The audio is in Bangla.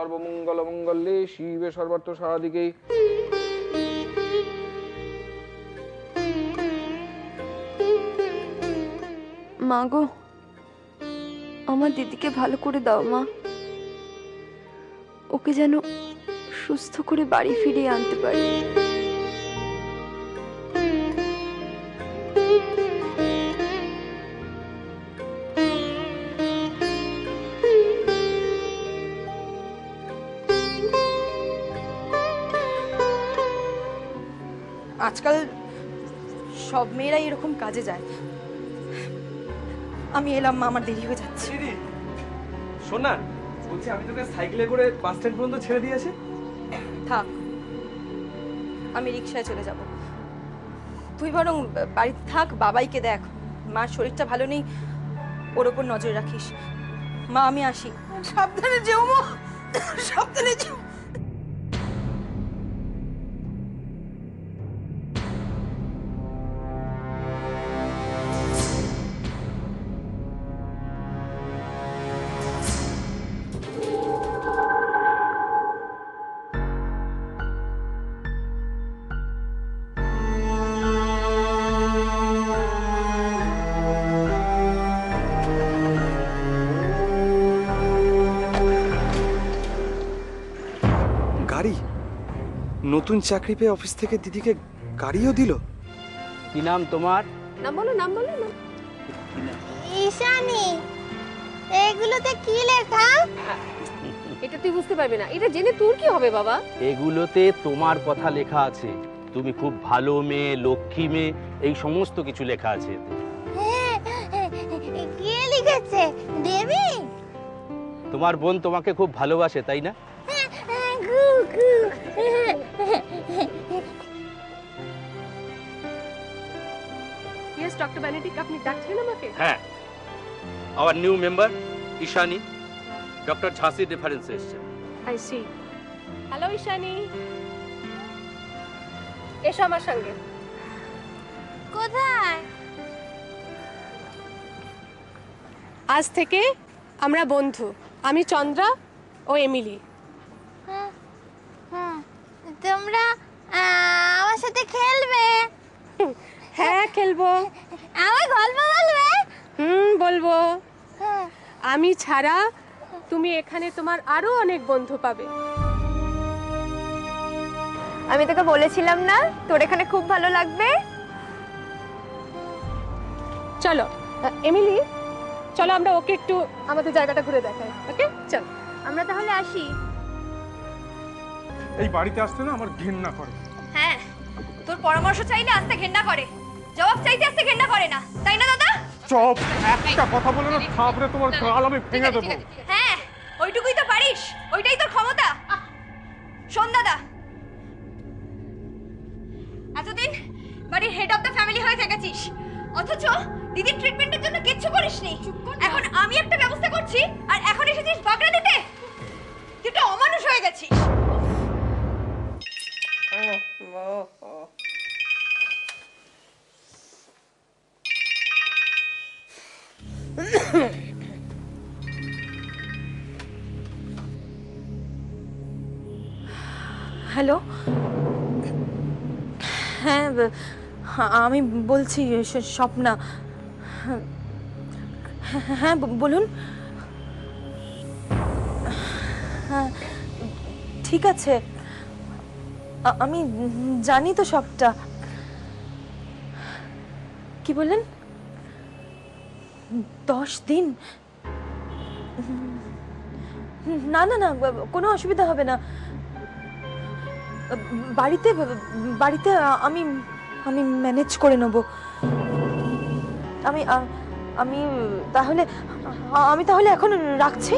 সর্বমঙ্গল মঙ্গলে শিবে সর্বার্থ সাধিকে। মা গো, আমার দিদিকে ভালো করে দাও মা, ওকে যেন সুস্থ করে বাড়ি ফিরিয়ে আনতে পারি। আজকাল সব মেয়েরাই এরকম কাজে যায়। আমি এলাম মা, আমার দেরি হয়ে যাচ্ছে। দিদি শোন না, বলছি আমি তোকে সাইকেলে করে বাস স্ট্যান্ড পর্যন্ত ছেড়ে দিয়েছি। থাক, আমি রিকশায় চলে যাব। তুই বরং বাড়িতে থাক, বাবাইকে দেখ। মার শরীরটা ভালো নেই, ওর ওপর নজর রাখিস। মা আমি আসি। সাবধানে যেও মা, সাবধানে যেও। গাড়ি? নতুন চাকরি পেয়ে অফিস থেকে দিদিকে গাড়িও দিল? কি নাম তোমার? নাম বলো, নাম বলো না। ঈশানী, এগুলোতে কি লেখা? এটা তুই বুঝতে পারবি না, এটা জেনে তোর কি হবে বাবা? এগুলোতে তোমার কথা লেখা আছে। তুমি খুব ভালো মেয়ে, লক্ষ্মী মেয়ে, এই সমস্ত কিছু লেখা আছে। কে লিখেছে? দেবী? তোমার বোন তোমাকে খুব ভালোবাসে, তাই না? ইয়েস ডক্টর বেনেডিক্ট, আপনি ডাকছেন আমাকে? হ্যাঁ, our new member Ishani, doctor ঝাঁসির রেফারেন্সে এসেছে। I C. হ্যালো ঈশানী, এসো আমার সঙ্গে। কোথায়? আজ থেকে আমরা বন্ধু, আমি চন্দ্রা ও এমিলি। তোমরা আমার সাথে খেলবে? হ্যাঁ খেলবো। আমার গল্প বলবে? বলবো। আমি ছাড়া তুমি এখানে তোমার আরো অনেক বন্ধু পাবে। আমি তোকে বলেছিলাম না তোর এখানে খুব ভালো লাগবে। চলো এমিলি, চলো আমরা ওকে একটু আমাদের জায়গাটা ঘুরে দেখাই। ওকে চল, আমরা তাহলে আসি। এই বাড়িতে আসতে না আমার ঘৃণা করে। হ্যাঁ, তোর পরামর্শ চাইলে আসতে ঘেন্না করে, জবাব চাইতে আসতে ঘেন্না করে না, তাই না দাদা? চুপ, একটা কথা বলে না থাপড়ে তোমার গাল আমি ভেঙে দেবো। হ্যাঁ, ওইটুকুই তো পারিস, ওইটাই তোর ক্ষমতা। শোন দাদা, এতদিন বাড়ির হেড অফ দ্য ফ্যামিলি হয়ে থেকেছিস, অথচ দিদির ট্রিটমেন্টের জন্য কিচ্ছু করিসনি। এখন আমি একটা ব্যবস্থা করছি আর এখন এসেছিস বাগড়া দিতে? তুই একটা অমানুষ হয়ে গেছিস। হ্যালো, হ্যাঁ আমি বলছি স্বপ্না। হ্যাঁ বলুন। হ্যাঁ ঠিক আছে, আমি জানি তো সবটা। কি বললেন? 10 দিন? না না না, কোনো অসুবিধা হবে না। বাড়িতে বাড়িতে আমি আমি ম্যানেজ করে নেব। আমি তাহলে এখন রাখছি।